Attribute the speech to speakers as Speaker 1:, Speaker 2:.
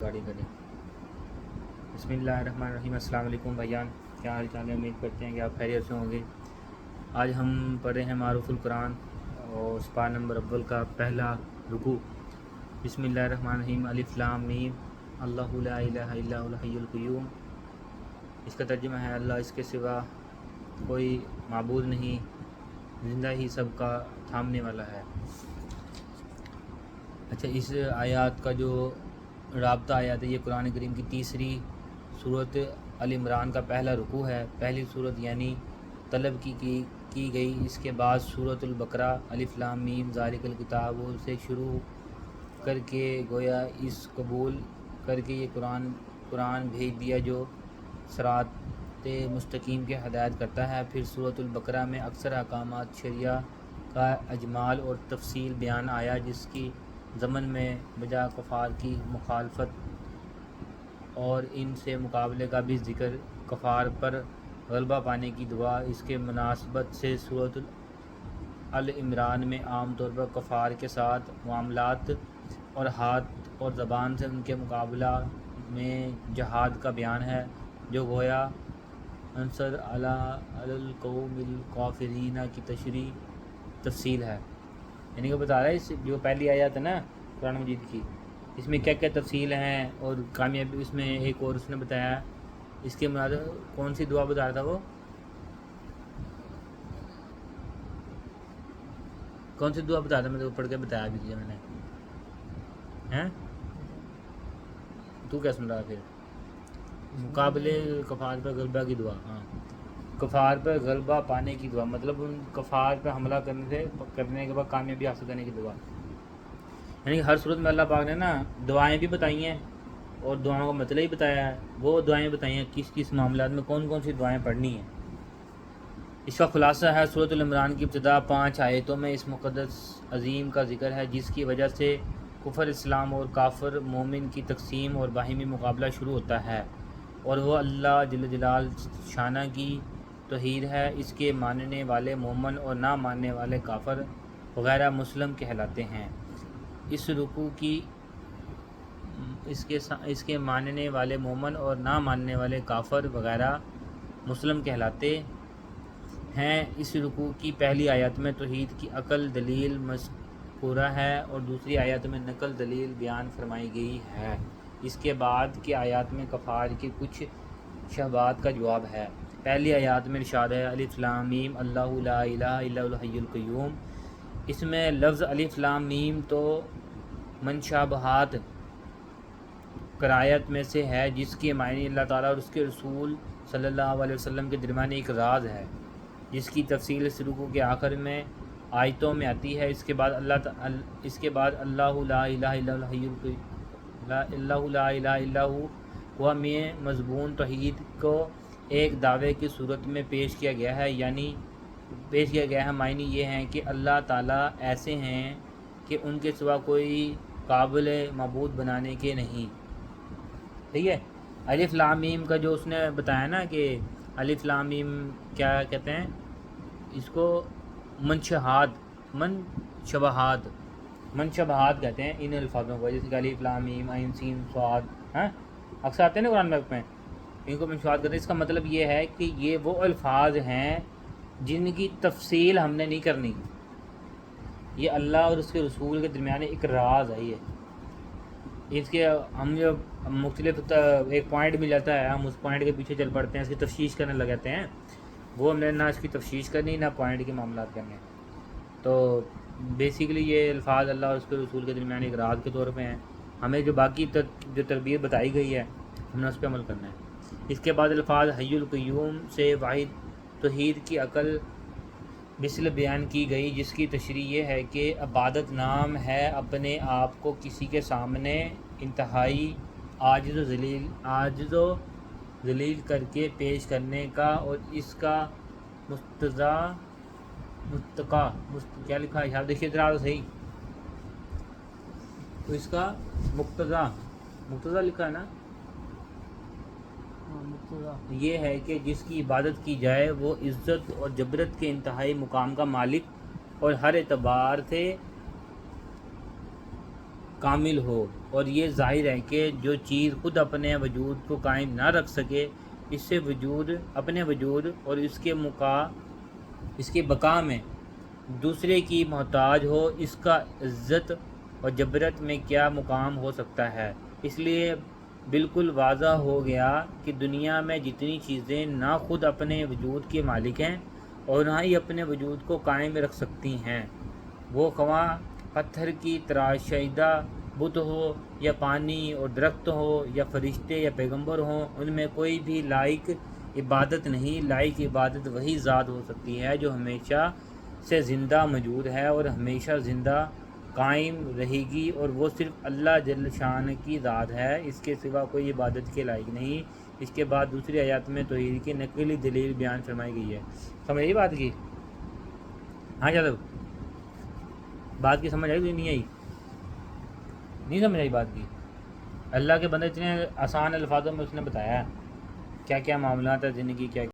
Speaker 1: گاڑی کریں۔ بسم اللہ الرحمن الرحیم۔ السلام علیکم بھائیان، کیا حال چال ہے؟ امید کرتے ہیں کہ آپ خیریت سے ہوں گے۔ آج ہم پڑھ رہے ہیں معروف القرآن اور سپارہ نمبر اول کا پہلا رکوع۔ بسم اللہ الرحمن الرحیم۔ الف لام میم، اللہ لا الہ الا هو الحی القیوم۔ اس کا ترجمہ ہے اللہ اس کے سوا کوئی معبود نہیں، زندہ ہی سب کا تھامنے والا ہے۔ اچھا، اس آیات کا جو رابطہ آیات ہے، یہ قرآن کریم کی تیسری صورت ال عمران کا پہلا رکوع ہے۔ پہلی صورت یعنی طلب کی گئی، اس کے بعد صورت البقرہ الف لام میم ذالک الکتاب سے شروع کر کے گویا اس قبول کر کے یہ قرآن بھیج دیا جو صراط مستقیم کے ہدایت کرتا ہے۔ پھر صورت البقرہ میں اکثر احکامات شرعیہ کا اجمال اور تفصیل بیان آیا، جس کی ضمن میں بجا کفار کی مخالفت اور ان سے مقابلے کا بھی ذکر، کفار پر غلبہ پانے کی دعا۔ اس کے مناسبت سے صورت ال عمران میں عام طور پر کفار کے ساتھ معاملات اور ہاتھ اور زبان سے ان کے مقابلہ میں جہاد کا بیان ہے، جو گویا انصر علی القوم الکافرین کی تفصیل ہے۔ یعنی کہ بتا رہا ہے اس جو پہلی آیت ہے نا قرآن مجید کی، اس میں کیا کیا تفصیل ہیں اور کامیابی۔ اس میں ایک اور اس نے بتایا، اس کے مناسب کون سی دعا بتا رہا تھا وہ؟ کون سی دعا بتا رہا تھا؟ میں تو پڑھ کے بتایا بھی دیا میں نے، ہیں تو کیا سن رہا پھر؟ مقابلے کفار پر غلبہ کی دعا۔ ہاں، کفار پر غلبہ پانے کی دعا، مطلب ان کفار پر حملہ کرنے کے بعد کامیابی حاصل کرنے کی دعا۔ یعنی ہر صورت میں اللہ پاک نے نا دعائیں بھی بتائی ہیں اور دعاؤں کا مطلب ہی بتایا ہے۔ وہ دعائیں بتائی ہیں کس کس معاملات میں کون کون سی دعائیں پڑھنی ہیں۔ اس کا خلاصہ ہے سورۃ العمران کی ابتدا 5 آیتوں میں اس مقدس عظیم کا ذکر ہے، جس کی وجہ سے کفر اسلام اور کافر مومن کی تقسیم اور باہمی مقابلہ شروع ہوتا ہے، اور وہ اللہ جل جلال شانہ کی توحید ہے۔ اس کے ماننے والے مومن اور نہ ماننے والے کافر وغیرہ مسلم کہلاتے ہیں۔ اس رکوع کی اس کے ماننے والے مومن اور نہ ماننے والے کافر وغیرہ مسلم کہلاتے ہیں۔ اس رکوع کی پہلی آیت میں توحید کی عقل دلیل مذکورہ ہے اور دوسری آیت میں نقل دلیل بیان فرمائی گئی ہے۔ اس کے بعد کی آیات میں کفار کی کچھ شبہات کا جواب ہے۔ پہلی آیات میں ارشاد ہے الف لام میم اللہ لا الہ الا هو الحی القیوم۔ اس میں لفظ الف لام میم تو منشابہات قرائت میں سے ہے، جس کے معنی اللہ تعالیٰ اور اس کے رسول صلی اللہ علیہ وسلم کے درمیان ایک راز ہے، جس کی تفصیل اس رکوع کے آخر میں آیتوں میں آتی ہے۔ اس کے بعد اللہ لا الہ الا ہوا میں مضمون توحید کو ایک دعوے کی صورت میں پیش کیا گیا ہے۔ معنی یہ ہیں کہ اللہ تعالیٰ ایسے ہیں کہ ان کے سوا کوئی قابل معبود بنانے کے نہیں۔ ٹھیک ہے، الف لام میم کا جو اس نے بتایا نا کہ الف لام میم کیا کہتے ہیں اس کو؟ منشبہات کہتے ہیں ان الفاظوں کو، جیسے کہ الف لام میم عین سین صاد، ہاں اکثر آتے ہیں نا قرآن میں، ان کو منشبہات کہتے ہیں۔ اس کا مطلب یہ ہے کہ یہ وہ الفاظ ہیں جن کی تفصیل ہم نے نہیں کرنی، یہ اللہ اور اس کے رسول کے درمیان ایک راز ہے۔ اس کے ہم جو مختلف ایک پوائنٹ مل جاتا ہے، ہم اس پوائنٹ کے پیچھے چل پڑتے ہیں، اس کی تفتیش کرنے لگ جاتے ہیں۔ وہ ہم نے نہ اس کی تفتیش کرنی نہ پوائنٹ کے معاملات کرنے۔ تو بیسیکلی یہ الفاظ اللہ اور اس کے رسول کے درمیان ایک راز کے طور پہ ہیں۔ ہمیں جو باقی جو تربیت بتائی گئی ہے ہم نے اس پہ عمل کرنا ہے۔ اس کے بعد الفاظ حی القیوم سے واحد توحید کی عقل مثل بیان کی گئی، جس کی تشریح یہ ہے کہ عبادت نام ہے اپنے آپ کو کسی کے سامنے انتہائی عاجز و ذلیل کر کے پیش کرنے کا، اور اس کا کیا لکھا ہے آپ دیکھیے ذرا صحیح، تو اس کا مقتضا لکھا ہے نا، یہ ہے کہ جس کی عبادت کی جائے وہ عزت اور جبرت کے انتہائی مقام کا مالک اور ہر اعتبار سے کامل ہو، اور یہ ظاہر ہے کہ جو چیز خود اپنے وجود کو قائم نہ رکھ سکے، اس سے اپنے وجود اور اس کے بقا میں دوسرے کی محتاج ہو، اس کا عزت اور جبرت میں کیا مقام ہو سکتا ہے۔ اس لیے بالکل واضح ہو گیا کہ دنیا میں جتنی چیزیں نہ خود اپنے وجود کے مالک ہیں اور نہ ہی اپنے وجود کو قائم رکھ سکتی ہیں، وہ خواہ پتھر کی تراشیدہ بت ہو، یا پانی اور درخت ہو، یا فرشتے یا پیغمبر ہوں، ان میں کوئی بھی لائق عبادت نہیں۔ لائق عبادت وہی ذات ہو سکتی ہے جو ہمیشہ سے زندہ موجود ہے اور ہمیشہ زندہ قائم رہے گی، اور وہ صرف اللہ جل شان کی ذات ہے، اس کے سوا کوئی عبادت کے لائق نہیں۔ اس کے بعد دوسری آیات میں توحید کی نقلی دلیل بیان فرمائی گئی ہے۔ سمجھ آئی بات کی؟ ہاں جادو، بات کی سمجھ آئی کہ نہیں آئی؟ نہیں سمجھ آئی بات کی؟ اللہ کے بندے اتنے آسان الفاظوں میں اس نے بتایا کیا کیا معاملات ہے زندگی، کیا